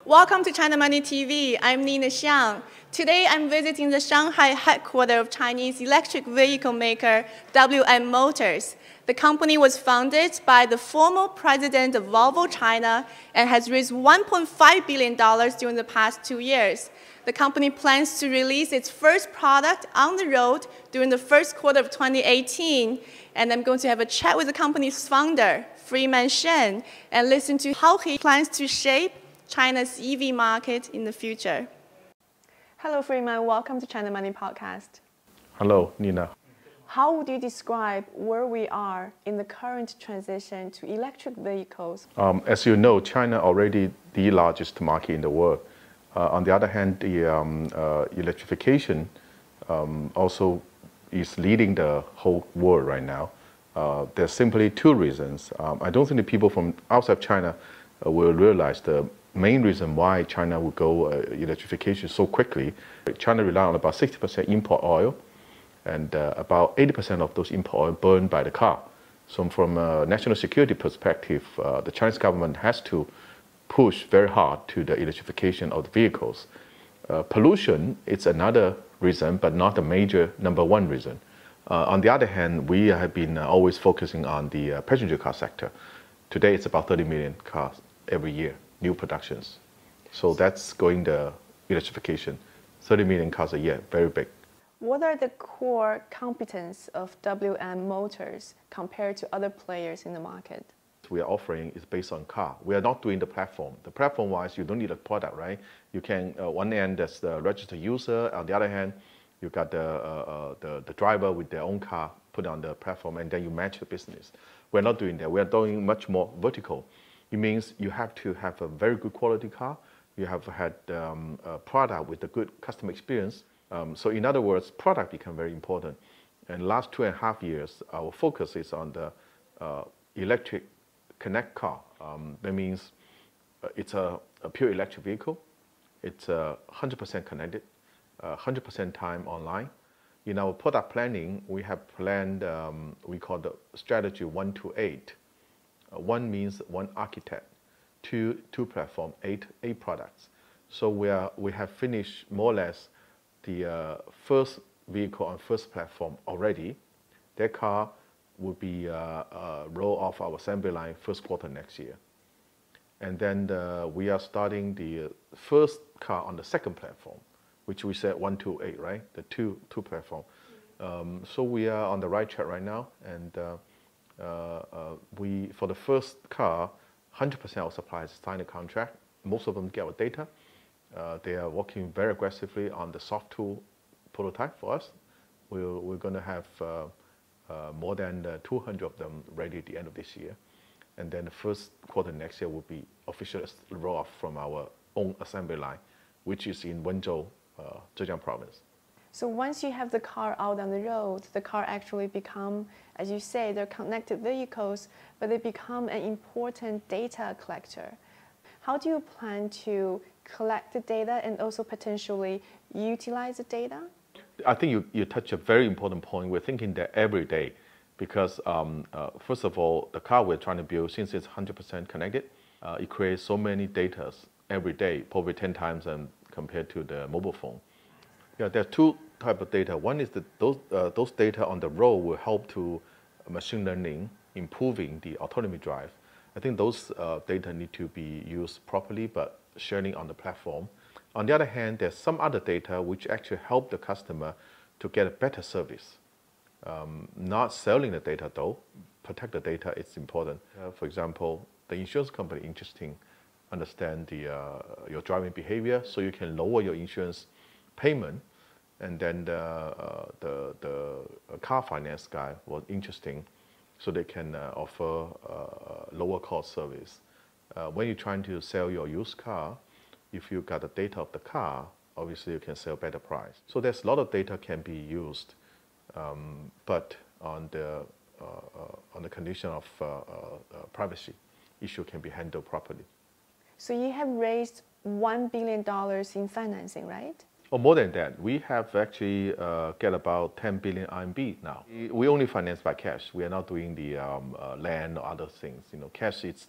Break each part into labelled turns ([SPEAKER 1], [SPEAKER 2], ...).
[SPEAKER 1] Welcome to China Money TV. I'm Nina Xiang. Today I'm visiting the Shanghai headquarters of Chinese electric vehicle maker WM Motors. The company was founded by the former president of Volvo China and has raised $1.5 billion during the past 2 years. The company plans to release its first product on the road during the first quarter of 2018. And I'm going to have a chat with the company's founder, Freeman Shen, and listen to how he plans to shape China's EV market in the future. Hello, Freeman. Welcome to China Money Podcast.
[SPEAKER 2] Hello, Nina.
[SPEAKER 1] How would you describe where we are in the current transition to electric vehicles?
[SPEAKER 2] As you know, China already the largest market in the world. On the other hand, the electrification also is leading the whole world right now. There's simply two reasons. I don't think the people from outside China will realize the main reason why China will go electrification so quickly. China relies on about 60% import oil, and about 80% of those import oil burned by the car. So from a national security perspective, the Chinese government has to push very hard to the electrification of the vehicles. Pollution is another reason, but not the major number one reason. On the other hand, we have been always focusing on the passenger car sector. Today, it's about 30 million cars every year, new productions. So that's going the electrification. 30 million cars a year, very big.
[SPEAKER 1] What are the core competence of WM Motors compared to other players in the market?
[SPEAKER 2] We are offering is based on car. We are not doing the platform. The platform-wise, you don't need a product, right? You can, one end, that's the registered user. On the other hand, you got the driver with their own car put on the platform, and then you match the business. We're not doing that. We are doing much more vertical. It means you have to have a very good quality car. You have had a product with a good customer experience. So in other words, product become very important. And last 2.5 years, our focus is on the electric connect car. That means it's a pure electric vehicle. It's 100% connected, 100% time online. In our product planning, we have planned, we call the strategy 1 to 8. 1 means 1 architect, 2 platform, 8 products. So we have finished more or less the first vehicle on first platform already. That car will be roll off our assembly line first quarter next year. And then we are starting the first car on the second platform, which we said 1 to 8, right? The two platform. So we are on the right track right now. And for the first car, 100% of suppliers sign a contract. Most of them get our data. They are working very aggressively on the soft tool prototype for us. We're going to have more than 200 of them ready at the end of this year. And then the first quarter next year will be officially roll off from our own assembly line, which is in Wenzhou, Zhejiang province.
[SPEAKER 1] So once you have the car out on the road, the car actually become, as you say, they're connected vehicles, but they become an important data collector. How do you plan to collect the data and also potentially utilize the data?
[SPEAKER 2] I think you touch a very important point. We're thinking that every day because, first of all, the car we're trying to build, since it's 100% connected, it creates so many data every day, probably 10 times compared to the mobile phone. Yeah, there are two types of data. One is that those data on the road will help to machine learning, improving the autonomy drive. I think those data need to be used properly, but sharing on the platform. On the other hand, there's some other data which actually help the customer to get a better service. Not selling the data though, protect the data, it's important. For example, the insurance company interesting, understand your driving behavior so you can lower your insurance payment. And then the car finance guy was interesting so they can offer lower cost service. When you're trying to sell your used car, if you got the data of the car, obviously you can sell better price. So there's a lot of data can be used, but on the condition of privacy issue can be handled properly.
[SPEAKER 1] So you have raised $1 billion in financing, right?
[SPEAKER 2] Or more than that, we have actually get about 10 billion RMB now. We only finance by cash. We are not doing the land or other things. You know, cash it's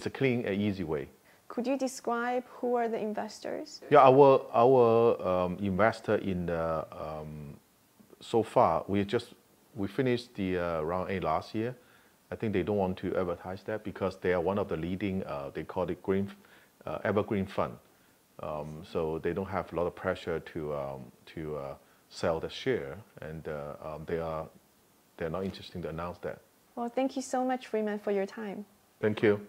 [SPEAKER 2] a clean and easy way.
[SPEAKER 1] Could you describe who are the investors?
[SPEAKER 2] Yeah, our investor in the so far we finished the round A last year. I think they don't want to advertise that because they are one of the leading they call it evergreen fund. So they don't have a lot of pressure to sell the share, and they're not interested to announce that.
[SPEAKER 1] Well, thank you so much, Freeman, for your time.
[SPEAKER 2] Thank you.